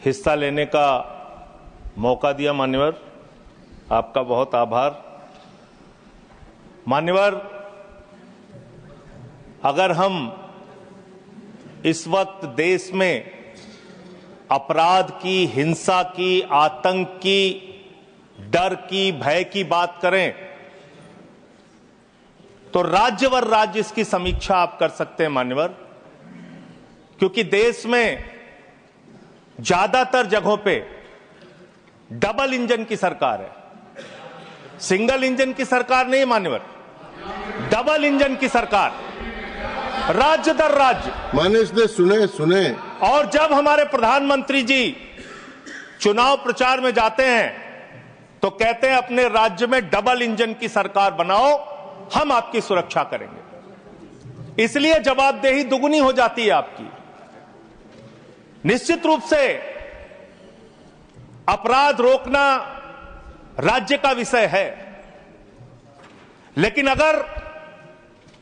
हिस्सा लेने का मौका दिया। मान्यवर, आपका बहुत आभार। मान्यवर, अगर हम इस वक्त देश में अपराध की, हिंसा की, आतंक की, डर की, भय की बात करें तो राज्यवर राज्य इसकी समीक्षा आप कर सकते हैं मान्यवर, क्योंकि देश में ज्यादातर जगहों पे डबल इंजन की सरकार है। सिंगल इंजन की सरकार नहीं मान्यवर, डबल इंजन की सरकार, राज्य दर राज्य। मान्य सुने। और जब हमारे प्रधानमंत्री जी चुनाव प्रचार में जाते हैं तो कहते हैं अपने राज्य में डबल इंजन की सरकार बनाओ, हम आपकी सुरक्षा करेंगे। इसलिए जवाबदेही दुगुनी हो जाती है आपकी। निश्चित रूप से अपराध रोकना राज्य का विषय है, लेकिन अगर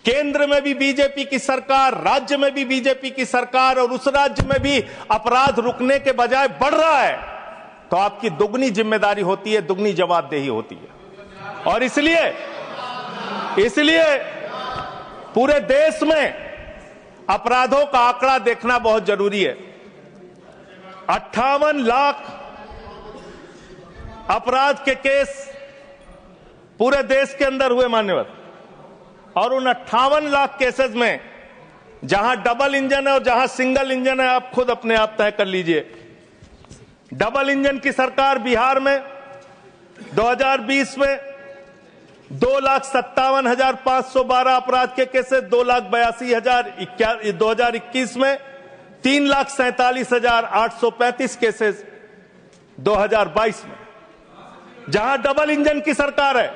केंद्र में भी बीजेपी की सरकार, राज्य में भी बीजेपी की सरकार और उस राज्य में भी अपराध रुकने के बजाय बढ़ रहा है तो आपकी दुगनी जिम्मेदारी होती है, दुगनी जवाबदेही होती है। और इसलिए पूरे देश में अपराधों का आंकड़ा देखना बहुत जरूरी है। 58 लाख अपराध के केस पूरे देश के अंदर हुए मान्यवर, और उन 58 लाख केसेस में जहां डबल इंजन है और जहां सिंगल इंजन है आप खुद अपने आप तय कर लीजिए। डबल इंजन की सरकार बिहार में 2020 में 2,57,512 अपराध के केसेस, 2,82,000। 2021 में 3,47,835 केसेस 2022 में। जहां डबल इंजन की सरकार है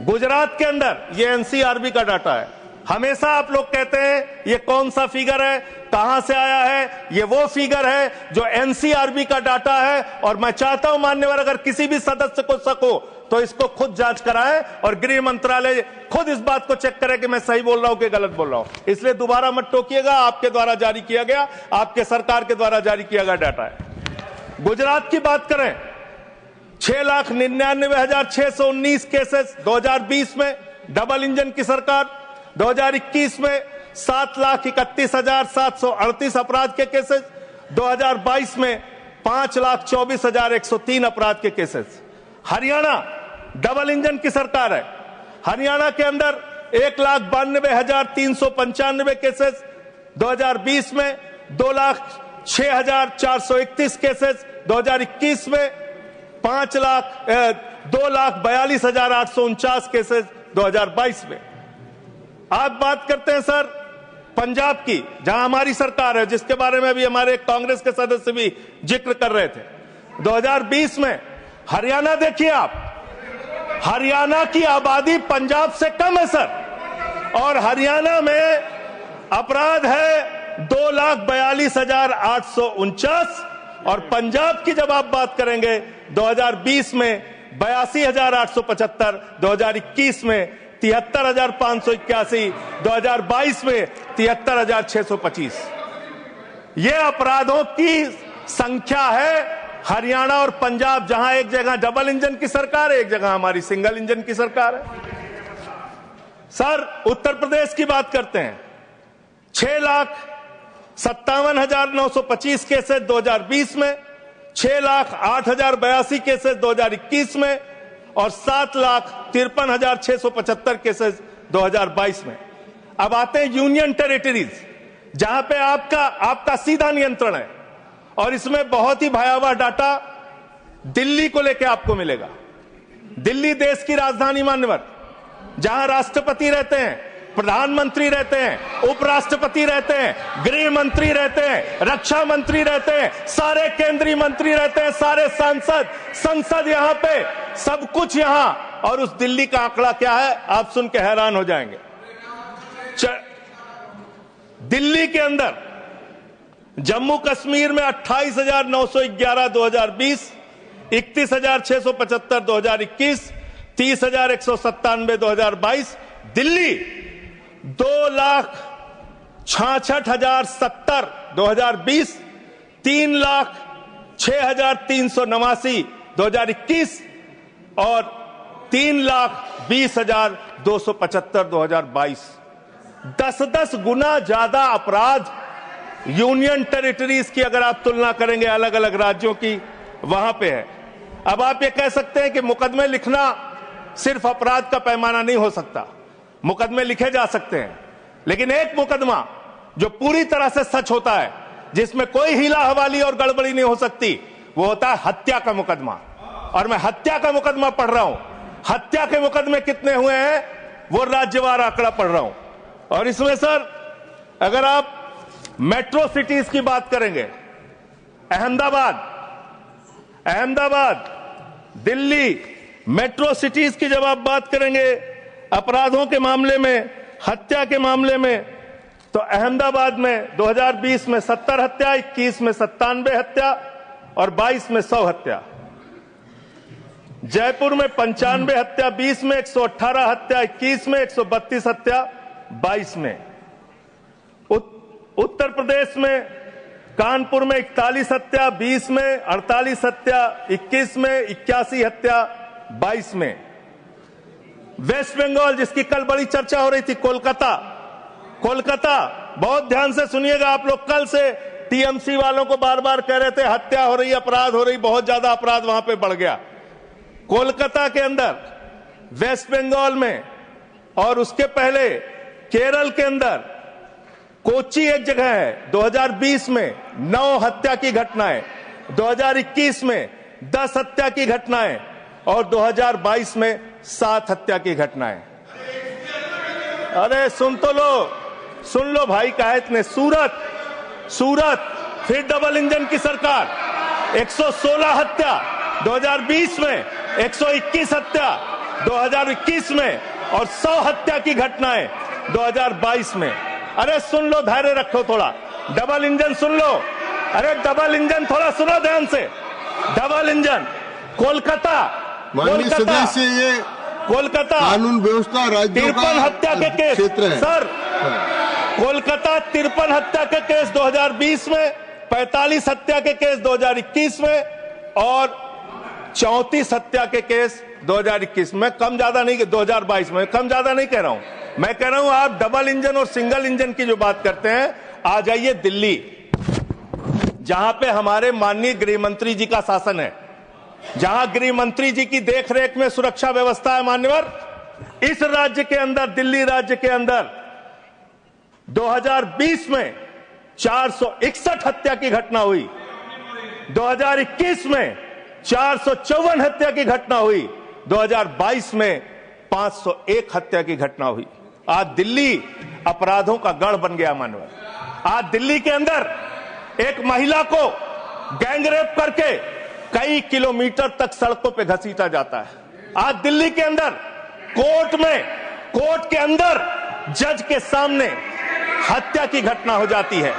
गुजरात के अंदर, ये एनसीआरबी का डाटा है। हमेशा आप लोग कहते हैं ये कौन सा फिगर है, कहां से आया है, ये वो फिगर है जो एनसीआरबी का डाटा है। और मैं चाहता हूं मान्यवर, अगर किसी भी सदस्य को शक हो तो इसको खुद जांच कराएं और गृह मंत्रालय खुद इस बात को चेक करे कि मैं सही बोल रहा हूं कि गलत बोल रहा हूं। इसलिए दोबारा मत टोकिएगा, आपके द्वारा जारी किया गया, आपके सरकार के द्वारा जारी किया गया डाटा है। गुजरात की बात करें, 6,99,619 केसेस 2020 में डबल इंजन की सरकार। 2021 में 7,31,738 अपराध के केसेस। 2022 में 5,24,103 अपराध के केसेस। हरियाणा डबल इंजन की सरकार है। हरियाणा के अंदर 1,92,395 केसेस। 2020 में 2,06,431 केसेस। 2021 में 2,42,849 केसेस 2022 में। आप बात करते हैं सर पंजाब की, जहां हमारी सरकार है, जिसके बारे में अभी हमारे कांग्रेस के सदस्य भी जिक्र कर रहे थे। 2020 में हरियाणा देखिए आप, हरियाणा की आबादी पंजाब से कम है सर, और हरियाणा में अपराध है 2,42,849। और पंजाब की जब आप बात करेंगे 2020 में 82,875, 2021 में 73,581, 2022 में 73,625। ये अपराधों की संख्या है। हरियाणा और पंजाब, जहां एक जगह डबल इंजन की सरकार है, एक जगह हमारी सिंगल इंजन की सरकार है। सर उत्तर प्रदेश की बात करते हैं, 6,57,925 केसेस 2020 में, 6,08,082 केसेस 2021 में, और 7,53,675 केसेस 2022 में। अब आते हैं यूनियन टेरिटरीज, जहां पे आपका सीधा नियंत्रण है, और इसमें बहुत ही भयावह डाटा दिल्ली को लेकर आपको मिलेगा। दिल्ली देश की राजधानी मान्यवर, जहां राष्ट्रपति रहते हैं, प्रधानमंत्री रहते हैं, उपराष्ट्रपति रहते हैं, गृह मंत्री रहते हैं, रक्षा मंत्री रहते हैं, सारे केंद्रीय मंत्री रहते हैं, सारे संसद यहां पे, सब कुछ यहां। और उस दिल्ली का आंकड़ा क्या है आप सुन के हैरान हो जाएंगे। दिल्ली के अंदर जम्मू कश्मीर में 28,911 2020, 31,675 2021, 30,197 2022। दिल्ली 2,00,000 66,070 2020, 3,06,389 2021 और 3,20,275 2022। 10-10 गुना ज्यादा अपराध यूनियन टेरिटरीज की अगर आप तुलना करेंगे अलग अलग राज्यों की, वहां पे है। अब आप ये कह सकते हैं कि मुकदमे लिखना सिर्फ अपराध का पैमाना नहीं हो सकता, मुकदमे लिखे जा सकते हैं, लेकिन एक मुकदमा जो पूरी तरह से सच होता है, जिसमें कोई हीला हवाली और गड़बड़ी नहीं हो सकती, वो होता है हत्या का मुकदमा। और मैं हत्या का मुकदमा पढ़ रहा हूं। हत्या के मुकदमे कितने हुए हैं वो राज्यवार आंकड़ा पढ़ रहा हूं। और इसमें सर अगर आप मेट्रो सिटीज की बात करेंगे, अहमदाबाद, दिल्ली, मेट्रो सिटीज की जब आप बात करेंगे अपराधों के मामले में, हत्या के मामले में, तो अहमदाबाद में 2020 में 70 हत्या, 21 में 97 हत्या और 22 में 100 हत्या। जयपुर में 95 हत्या, 20 में 118 हत्या, 21 में 132 हत्या, 22 में। उत्तर प्रदेश में कानपुर में 41 हत्या, 20 में 48 हत्या, 21 में 81 हत्या, 22 में। वेस्ट बंगाल जिसकी कल बड़ी चर्चा हो रही थी, कोलकाता, बहुत ध्यान से सुनिएगा आप लोग। कल से टीएमसी वालों को बार बार कह रहे थे हत्या हो रही, अपराध हो रही, बहुत ज्यादा अपराध वहां पे बढ़ गया। कोलकाता के अंदर, वेस्ट बंगाल में और उसके पहले केरल के अंदर, कोच्चि एक जगह है, 2020 में 9 हत्या की घटनाएं, 2021 में 10 हत्या की घटनाएं और 2022 में 7 हत्या की घटनाएं। अरे सुन लो भाई, कहा इतने। सूरत फिर डबल इंजन की सरकार, 116 हत्या 2020 में, 121 हत्या 2021 में और 100 हत्या की घटनाएं 2022 में। अरे सुन लो, धैर्य रखो थोड़ा। डबल इंजन सुन लो, अरे डबल इंजन थोड़ा सुनो ध्यान से। डबल इंजन कोलकाता, कानून व्यवस्था राज्यों का 53 हत्या के केस क्षेत्र है सर। कोलकाता 53 हत्या के केस 2020 में, 45 हत्या के केस 2021 में और 34 हत्या के केस 2021 में। कम ज्यादा नहीं, 2022 में कम ज्यादा नहीं कह रहा हूं। मैं कह रहा हूं आप डबल इंजन और सिंगल इंजन की जो बात करते हैं, आ जाइए दिल्ली, जहां पे हमारे माननीय गृह मंत्री जी का शासन है, जहां गृह मंत्री जी की देखरेख में सुरक्षा व्यवस्था है। मान्यवर, इस राज्य के अंदर, दिल्ली राज्य के अंदर 2020 में 461 हत्या की घटना हुई, 2021 में 454 हत्या की घटना हुई, 2022 में 501 हत्या की घटना हुई। आज दिल्ली अपराधों का गढ़ बन गया। मानवर, आज दिल्ली के अंदर एक महिला को गैंगरेप करके कई किलोमीटर तक सड़कों पे घसीटा जाता है। आज दिल्ली के अंदर कोर्ट के अंदर जज के सामने हत्या की घटना हो जाती है।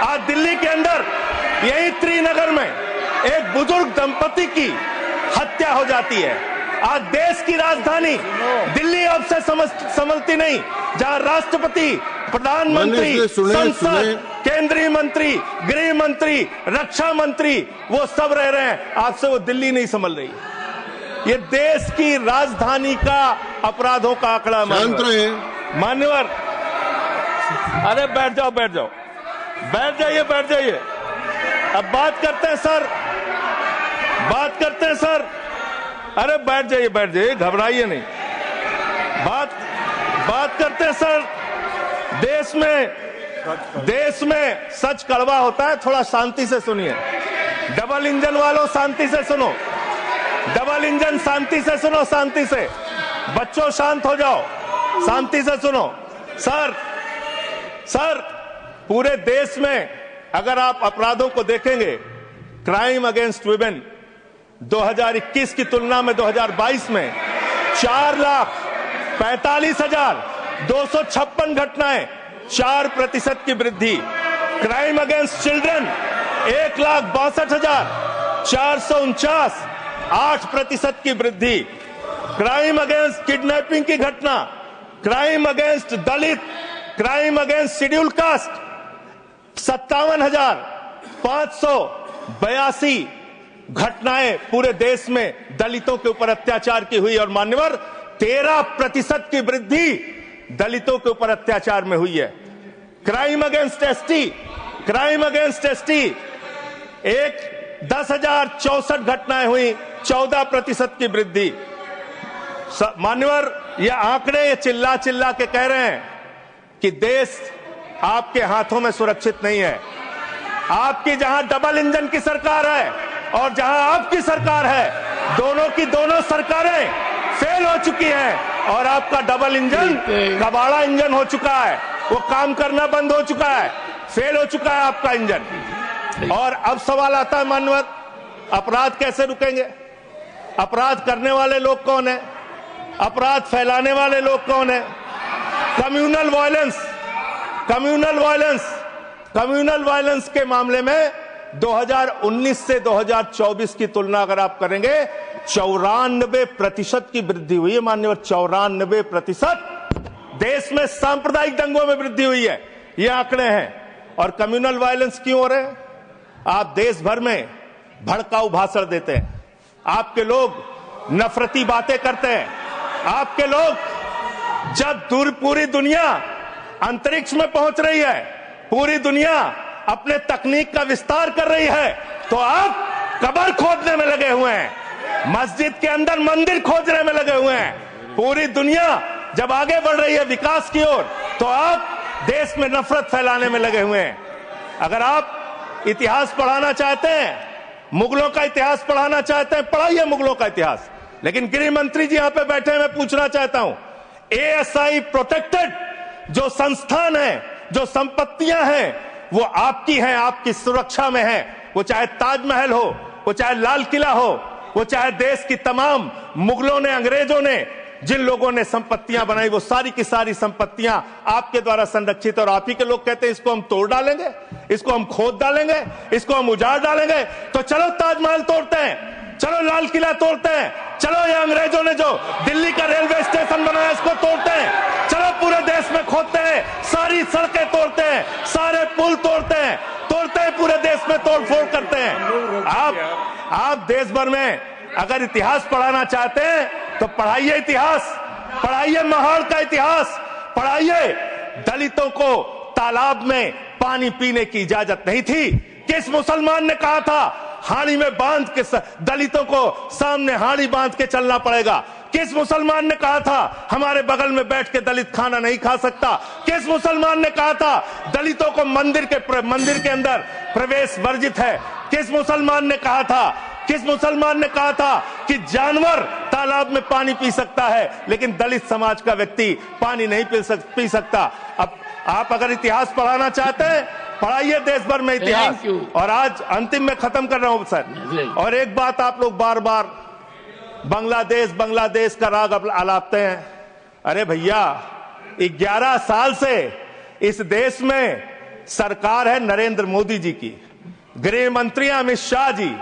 आज दिल्ली के अंदर यही त्रिनगर में एक बुजुर्ग दंपति की हत्या हो जाती है। आज देश की राजधानी दिल्ली अब से संभलती नहीं, जहां राष्ट्रपति, प्रधानमंत्री, संसद, केंद्रीय मंत्री, गृह मंत्री, रक्षा मंत्री वो सब रह रहे हैं, आपसे वो दिल्ली नहीं संभल रही। ये देश की राजधानी का अपराधों का आंकड़ा। मान्यवर, अरे बैठ जाइए। अब बात करते हैं सर, अरे बैठ जाइए, घबराइए नहीं। बात करते हैं सर। देश में सच कड़वा होता है, थोड़ा शांति से सुनिए। डबल इंजन वालों शांति से सुनो, डबल इंजन शांति से सुनो, शांति से। बच्चों शांत हो जाओ, शांति से सुनो। सर पूरे देश में अगर आप अपराधों को देखेंगे, क्राइम अगेंस्ट वुमेन 2021 की तुलना में 2022 में 4,45,256 घटनाएं, 4% की वृद्धि। क्राइम अगेंस्ट चिल्ड्रन 1,62,449, 8% की वृद्धि। क्राइम अगेंस्ट किडनैपिंग की घटना, क्राइम अगेंस्ट दलित क्राइम अगेंस्ट शेड्यूल कास्ट 57,582 घटनाएं पूरे देश में दलितों के ऊपर अत्याचार की हुई और मान्यवर 13% की वृद्धि दलितों के ऊपर अत्याचार में हुई है। क्राइम अगेंस्ट एसटी एक 10,064 घटनाएं हुई, 14% की वृद्धि। मान्यवर ये आंकड़े ये चिल्ला चिल्ला के कह रहे हैं कि देश आपके हाथों में सुरक्षित नहीं है। आपकी जहां डबल इंजन की सरकार है और जहां आपकी सरकार है, दोनों की दोनों सरकारें फेल हो चुकी हैं और आपका डबल इंजन कबाड़ा इंजन हो चुका है, वो काम करना बंद हो चुका है, फेल हो चुका है आपका इंजन। और अब सवाल आता है मान्यवर, अपराध कैसे रुकेंगे? अपराध करने वाले लोग कौन है? अपराध फैलाने वाले लोग कौन है? कम्युनल वायलेंस के मामले में 2019 से 2024 की तुलना अगर आप करेंगे 94% की वृद्धि हुई है माननीय। 94% देश में सांप्रदायिक दंगों में वृद्धि हुई है, ये आंकड़े हैं। और कम्युनल वायलेंस क्यों हो रहे हैं? आप देश भर में भड़काऊ भाषण देते हैं, आपके लोग नफरती बातें करते हैं, आपके लोग जब पूरी दुनिया अंतरिक्ष में पहुंच रही है, पूरी दुनिया अपने तकनीक का विस्तार कर रही है, तो आप कब्र खोदने में लगे हुए हैं, मस्जिद के अंदर मंदिर खोजने में लगे हुए हैं। पूरी दुनिया जब आगे बढ़ रही है विकास की ओर, तो आप देश में नफरत फैलाने में लगे हुए हैं। अगर आप इतिहास पढ़ाना चाहते हैं, मुगलों का इतिहास पढ़ाना चाहते हैं, पढ़ाइए मुगलों का इतिहास। लेकिन गृह मंत्री जी यहां पे बैठे हैं, मैं पूछना चाहता हूं, एएसआई प्रोटेक्टेड जो संस्थान है, जो संपत्तियां हैं, वो आपकी हैं, आपकी सुरक्षा में है। वो चाहे ताजमहल हो, वो चाहे लाल किला हो, वो चाहे देश की तमाम मुगलों ने, अंग्रेजों ने जिन लोगों ने संपत्तियां बनाई, वो सारी की सारी संपत्तियां आपके द्वारा संरक्षित। और आप ही के लोग कहते हैं इसको हम तोड़ डालेंगे, इसको हम खोद डालेंगे, इसको हम उजाड़ डालेंगे। तो चलो ताजमहल तोड़ते हैं, चलो लाल किला तोड़ते हैं, चलो ये अंग्रेजों ने जो दिल्ली का रेलवे स्टेशन बनाया इसको तोड़ते हैं, चलो पूरे देश में खोदते हैं, सारी सड़कें तोड़ते हैं, सारे पुल तोड़ते हैं, पूरे देश में तोड़फोड़ करते हैं। आप देश भर में अगर इतिहास पढ़ाना चाहते हैं तो पढ़ाइए इतिहास, पढ़ाइए महाड़ का इतिहास, पढ़ाइए दलितों को तालाब में पानी पीने की इजाजत नहीं थी। किस मुसलमान ने कहा था हाड़ी में बांध के दलितों को सामने हाड़ी बांध के चलना पड़ेगा? किस मुसलमान ने कहा था हमारे बगल में बैठ के दलित खाना नहीं खा सकता? किस मुसलमान ने कहा था दलितों को मंदिर के अंदर प्रवेश वर्जित है? किस मुसलमान ने कहा था कि जानवर तालाब में पानी पी सकता है लेकिन दलित समाज का व्यक्ति पानी नहीं पी सकता? अब आप अगर इतिहास पढ़ाना चाहते हैं, पढ़ाइए देश भर में इतिहास। और आज अंतिम में खत्म कर रहा हूं सर, और एक बात आप लोग बार बार बांग्लादेश का राग आलापते हैं। अरे भैया, 11 साल से इस देश में सरकार है नरेंद्र मोदी जी की, गृह मंत्री अमित शाह जी,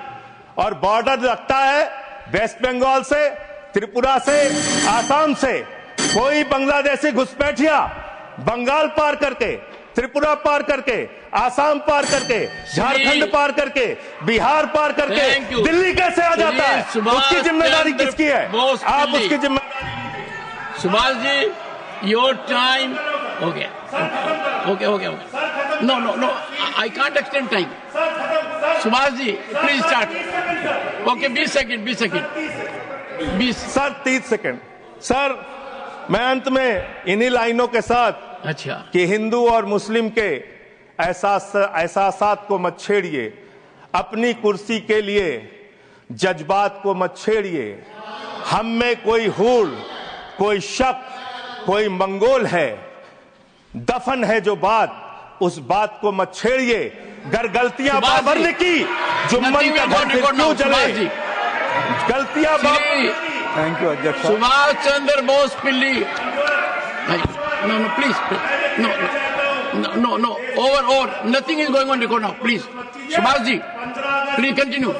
और बॉर्डर लगता है वेस्ट बंगाल से, त्रिपुरा से, आसाम से। कोई बांग्लादेशी घुसपैठिया बंगाल पार करके, त्रिपुरा पार करके, आसाम पार करके, झारखंड पार करके, बिहार पार करके दिल्ली कैसे आ जाता है? उसकी जिम्मेदारी किसकी है? आप उसकी जिम्मेदारी। सुभाष जी, योर टाइम हो गया। Okay. No, I can't extend time. Subhash ji please start. Okay, 20 second. Sir 30 second. Sir मैं अंत में इन्हीं लाइनों के साथ, अच्छा, कि हिंदू और मुस्लिम के एहसासात को मत छेड़िए, अपनी कुर्सी के लिए जज्बात को मत छेड़िए। हम में कोई हूड़, कोई शक, कोई मंगोल है, दफन है जो बात, उस बात को मत छेड़िए। गर गलतियां बाबर ने की, जुम्मन का घर फिर क्यों जले? गलतियां थैंक यू अध्यक्ष। सुभाष चंद्र बोस पिल्ली। No, please. No. Over. Nothing is going on record now. Please. Subhash ji, please continue.